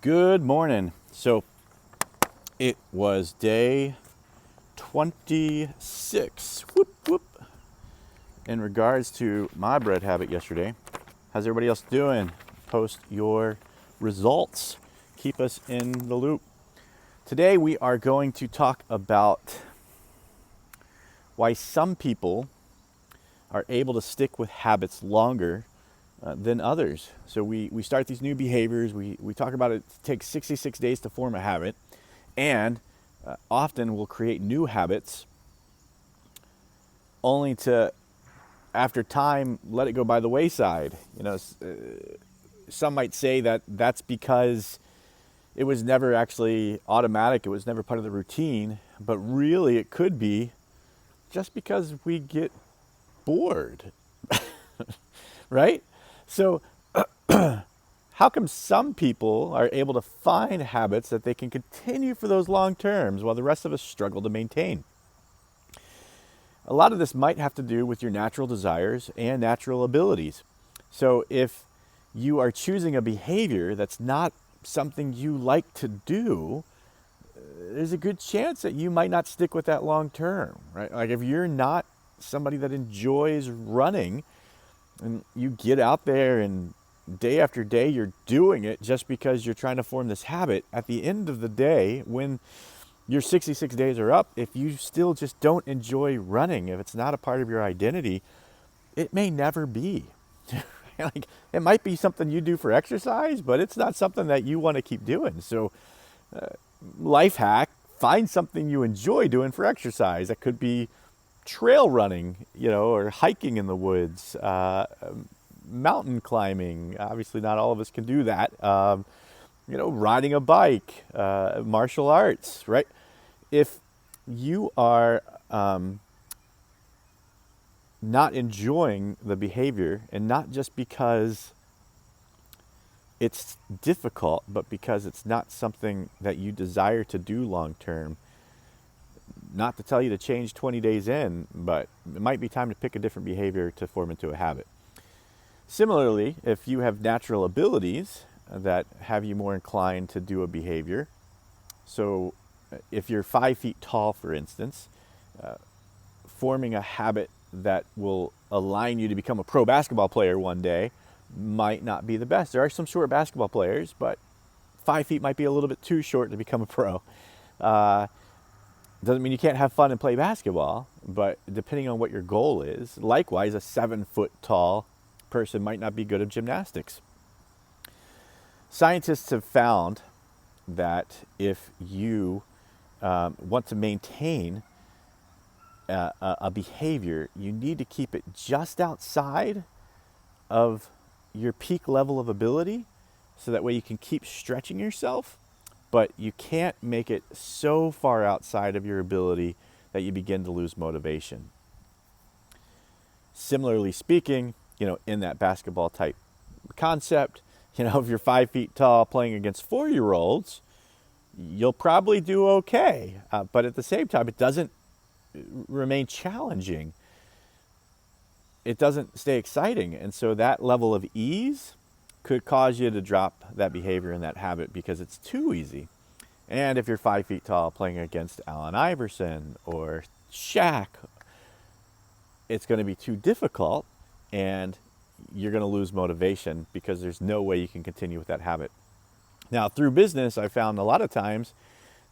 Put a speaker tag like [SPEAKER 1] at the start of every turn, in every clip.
[SPEAKER 1] Good morning. So it was day 26. Whoop, whoop. In regards to my bread habit yesterday, how's everybody else doing? Post your results. Keep us in the loop. Today we are going to talk about why some people are able to stick with habits longer than others. So we start these new behaviors. We talk about it takes 66 days to form a habit. And often we'll create new habits only to, after time, let it go by the wayside. Some might say that that's because it was never actually automatic, it was never part of the routine, but really it could be just because we get bored, right? So, how come some people are able to find habits that they can continue for those long terms while the rest of us struggle to maintain? A lot of this might have to do with your natural desires and natural abilities. So if you are choosing a behavior that's not something you like to do, there's a good chance that you might not stick with that long term, right? Like if you're not somebody that enjoys running and you get out there and day after day you're doing it just because you're trying to form this habit, at the end of the day, when your 66 days are up, if you still just don't enjoy running, if it's not a part of your identity, it may never be. Like it might be something you do for exercise, but it's not something that you want to keep doing. So, life hack: find something you enjoy doing for exercise. That could be trail running, or hiking in the woods, mountain climbing. Obviously, not all of us can do that. Riding a bike, martial arts, right? If you are not enjoying the behavior, and not just because it's difficult, but because it's not something that you desire to do long term, not to tell you to change 20 days in, but it might be time to pick a different behavior to form into a habit. Similarly, if you have natural abilities that have you more inclined to do a behavior, so if you're 5 feet tall, for instance, forming a habit that will align you to become a pro basketball player one day might not be the best. There are some short basketball players, but 5 feet might be a little bit too short to become a pro. Uh, doesn't mean you can't have fun and play basketball, but depending on what your goal is, likewise, a 7 foot tall person might not be good at gymnastics. Scientists have found that if you want to maintain a behavior, you need to keep it just outside of your peak level of ability, so that way you can keep stretching yourself, but you can't make it so far outside of your ability that you begin to lose motivation. Similarly speaking, in that basketball type concept, if you're 5 feet tall playing against 4-year-olds, you'll probably do okay. But at the same time, it doesn't remain challenging. It doesn't stay exciting. And so that level of ease could cause you to drop that behavior and that habit because it's too easy. And if you're 5 feet tall playing against Allen Iverson or Shaq, it's going to be too difficult, and you're going to lose motivation because there's no way you can continue with that habit. Now, through business, I found a lot of times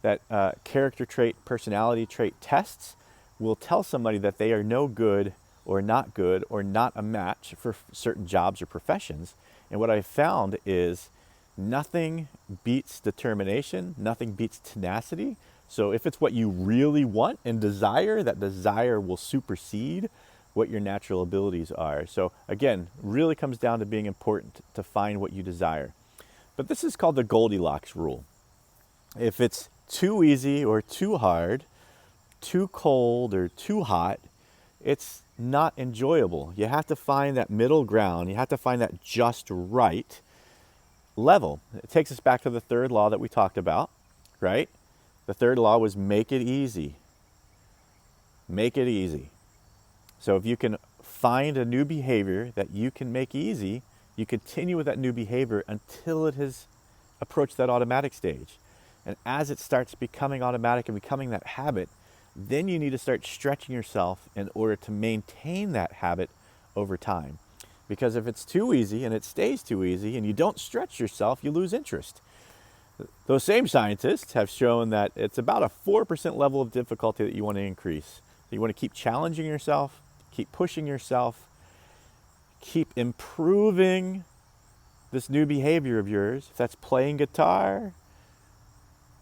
[SPEAKER 1] that character trait, personality trait tests will tell somebody that they are no good or not a match for certain jobs or professions. And what I found is nothing beats determination, nothing beats tenacity. So if it's what you really want and desire, that desire will supersede what your natural abilities are. So again, really comes down to being important to find what you desire. But this is called the Goldilocks rule. If it's too easy or too hard, too cold or too hot, it's not enjoyable. You have to find that middle ground. You have to find that just right level. It takes us back to the third law that we talked about, right? The third law was make it easy. Make it easy. So if you can find a new behavior that you can make easy, you continue with that new behavior until it has approach that automatic stage. And as it starts becoming automatic and becoming that habit, then you need to start stretching yourself in order to maintain that habit over time. Because if it's too easy and it stays too easy and you don't stretch yourself, you lose interest. Those same scientists have shown that it's about a 4% level of difficulty that you want to increase. So you want to keep challenging yourself, keep pushing yourself, keep improving this new behavior of yours. If that's playing guitar,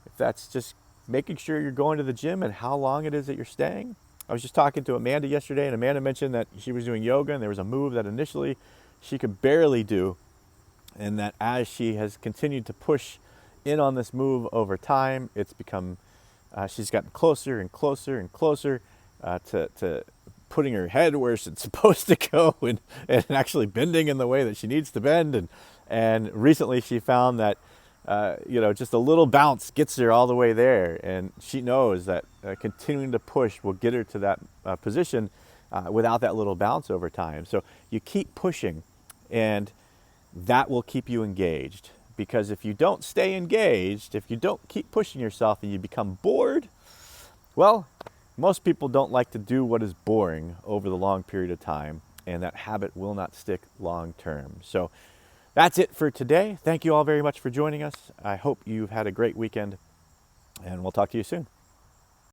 [SPEAKER 1] if that's just making sure you're going to the gym and how long it is that you're staying. I was just talking to Amanda yesterday, and Amanda mentioned that she was doing yoga and there was a move that initially she could barely do, and that as she has continued to push in on this move over time, it's become, she's gotten closer and closer and closer to putting her head where it's supposed to go, and actually bending in the way that she needs to bend. And recently she found that just a little bounce gets her all the way there, and she knows that continuing to push will get her to that position without that little bounce over time. So you keep pushing, and that will keep you engaged. Because if you don't stay engaged, if you don't keep pushing yourself and you become bored, well, most people don't like to do what is boring over the long period of time, and that habit will not stick long term. So that's it for today. Thank you all very much for joining us. I hope you've had a great weekend, and we'll talk to you soon.